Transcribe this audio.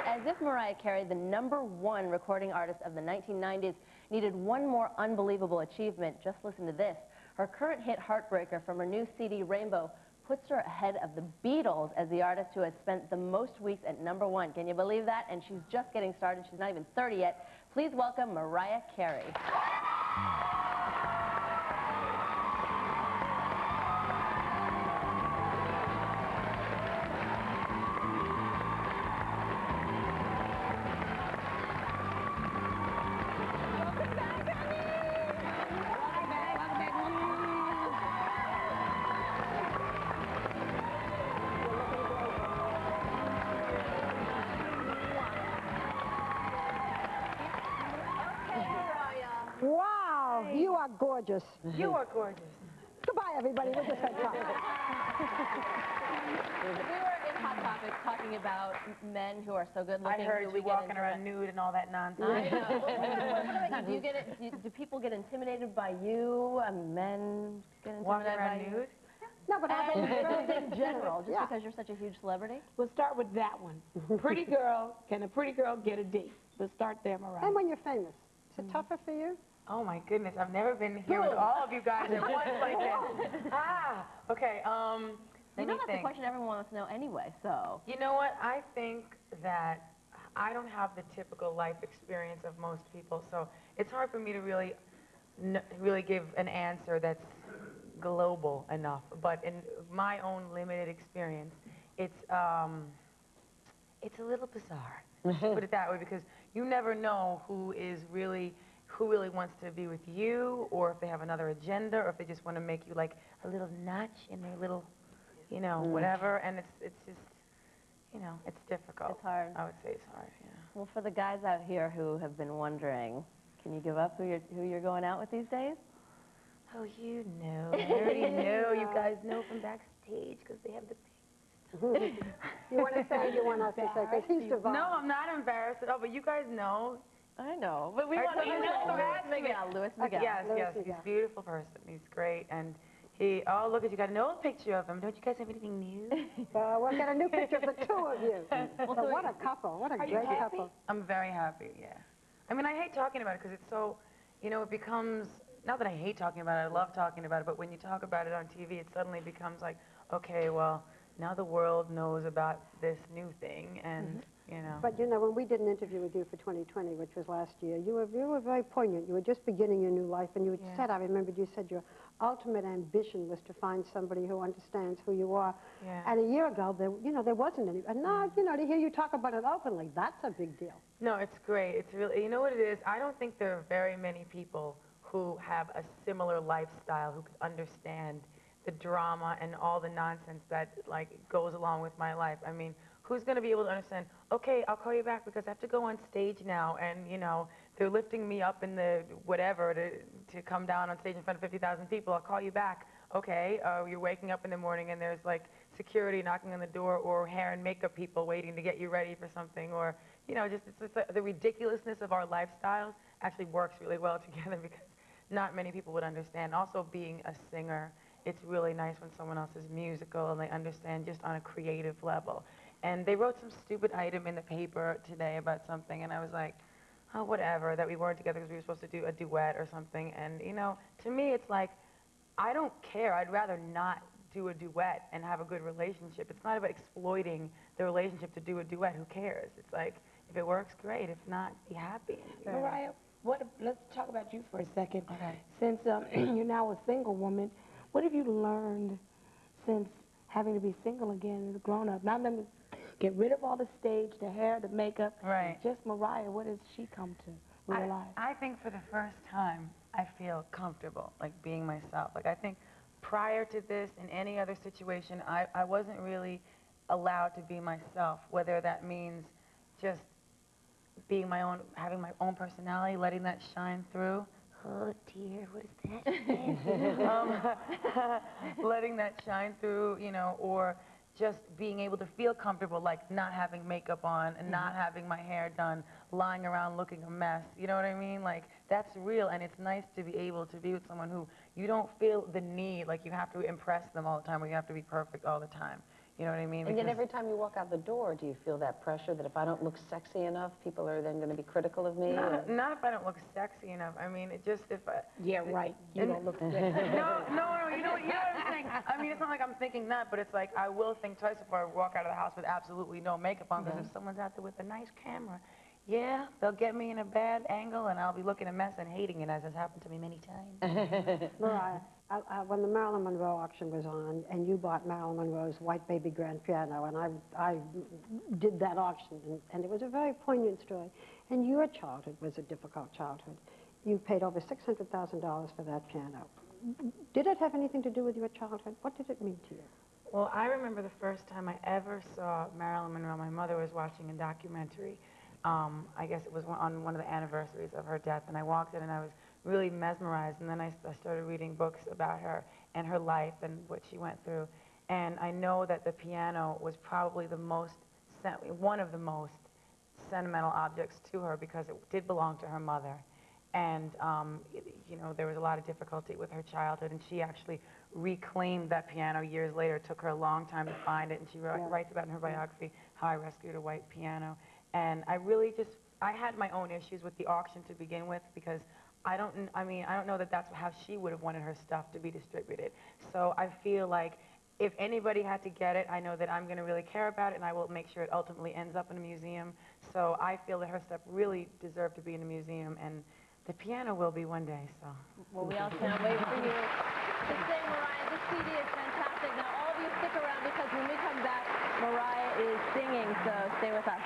As if Mariah Carey, the #1 recording artist of the 1990s, needed one more unbelievable achievement, just listen to this. Her current hit, Heartbreaker, from her new CD, Rainbow, puts her ahead of the Beatles as the artist who has spent the most weeks at #1. Can you believe that? And she's just getting started. She's not even 30 yet. Please welcome Mariah Carey. Wow, you are gorgeous. You are gorgeous. Goodbye, everybody. We'll just have time. We were in Hot Topics talking about men who are so good looking. I heard you walking around nude and all that nonsense. I know. Do people get intimidated by you? I mean, men get intimidated Walking around by you? nude? No, but in general, just because you're such a huge celebrity? We'll start with that one. Pretty girl, can a pretty girl get a date? We'll start there, Mariah. And when you're famous, is it tougher for you? Oh my goodness, I've never been here with all of you guys at once like this. Okay, You know that's the question everyone wants to know anyway, so. You know what, I think that I don't have the typical life experience of most people, so it's hard for me to really give an answer that's global enough. But in my own limited experience, it's a little bizarre. Put it that way, because you never know who really wants to be with you, or if they have another agenda, or if they just want to make you like a little notch in their little, you know, whatever. And it's just, you know, it's difficult. It's hard. I would say it's hard, yeah. Well, for the guys out here who have been wondering, can you give up who you're going out with these days? Oh, you know. I already know. You guys know from backstage, because they have the You want to say, you want us to say, because he's divine. No, I'm not embarrassed at all, but you guys know. I know, but we want to know. Louis Miguel. Yes, he's a beautiful person. He's great, and oh, look, you got an old picture of him. Don't you guys have anything new? We'll get a new picture of the two of you. Well, so what a couple. What a great couple. I'm very happy, yeah. I mean, I hate talking about it because it's so, you know, it becomes, not that I hate talking about it, I love talking about it, but when you talk about it on TV, it suddenly becomes like, okay, well, now the world knows about this new thing, and, you know. But, you know, when we did an interview with you for 2020, which was last year, you were very poignant. You were just beginning your new life, and you said, I remembered you said your ultimate ambition was to find somebody who understands who you are. Yeah. And a year ago, there wasn't any. And now, you know, to hear you talk about it openly, that's a big deal. No, it's great. It's really, you know what it is? I don't think there are very many people who have a similar lifestyle who could understand the drama and all the nonsense that, like, goes along with my life. I mean, who's going to be able to understand, okay, I'll call you back because I have to go on stage now, and, you know, they're lifting me up in the whatever to come down on stage in front of 50,000 people. I'll call you back. Okay, you're waking up in the morning and there's, like, security knocking on the door, or hair and makeup people waiting to get you ready for something, or, you know, just the ridiculousness of our lifestyles actually works really well together because not many people would understand. Also, being a singer, it's really nice when someone else is musical and they understand just on a creative level. And they wrote some stupid item in the paper today about something, and I was like, oh, whatever, that we weren't together because we were supposed to do a duet or something. And, you know, to me, it's like, I don't care. I'd rather not do a duet and have a good relationship. It's not about exploiting the relationship to do a duet. Who cares? It's like, if it works, great. If not, be happy. Mariah, let's talk about you for a second. Okay. Since you're now a single woman, what have you learned since having to be single again as a grown-up? Now let me get rid of all the stage, the hair, the makeup. Right. Just Mariah, what has she come to realize? I think for the first time, I feel comfortable, like, being myself. Like, I think prior to this, in any other situation, I wasn't really allowed to be myself, whether that means just being my own, having my own personality, letting that shine through. Oh dear, what is that? Letting that shine through, you know, or just being able to feel comfortable, like not having makeup on and not having my hair done, lying around looking a mess. You know what I mean? Like, that's real, and it's nice to be able to be with someone who you don't feel the need, like you have to impress them all the time or you have to be perfect all the time. You know what I mean? And then every time you walk out the door, do you feel that pressure that if I don't look sexy enough, people are then going to be critical of me? Not if I don't look sexy enough. I mean, it just if I... Yeah, right. You don't look sexy. No, you know what I'm saying? I mean, it's not like I'm thinking that, but it's like I will think twice before I walk out of the house with absolutely no makeup on, because if someone's out there with a nice camera, yeah, they'll get me in a bad angle, and I'll be looking a mess and hating it, as has happened to me many times. Mariah, when the Marilyn Monroe auction was on, and you bought Marilyn Monroe's white baby grand piano, and I did that auction, and it was a very poignant story. And your childhood was a difficult childhood. You paid over $600,000 for that piano. Did it have anything to do with your childhood? What did it mean to you? Well, I remember the first time I ever saw Marilyn Monroe. My mother was watching a documentary. I guess it was on one of the anniversaries of her death, and I walked in and I was really mesmerized, and then I started reading books about her and her life and what she went through. And I know that the piano was probably one of the most sentimental objects to her, because it did belong to her mother. And, you know, there was a lot of difficulty with her childhood, and she actually reclaimed that piano years later. It took her a long time to find it, and she writes about in her biography how I rescued a white piano. And I really I had my own issues with the auction to begin with, because I don't know that that's how she would have wanted her stuff to be distributed. So I feel like if anybody had to get it, I know that I'm going to really care about it, and I will make sure it ultimately ends up in a museum. So I feel that her stuff really deserved to be in a museum, and the piano will be one day, so. Well, we all can't wait for you to sing, Mariah. This CD is fantastic. Now, all of you stick around, because when we come back, Mariah is singing, so stay with us.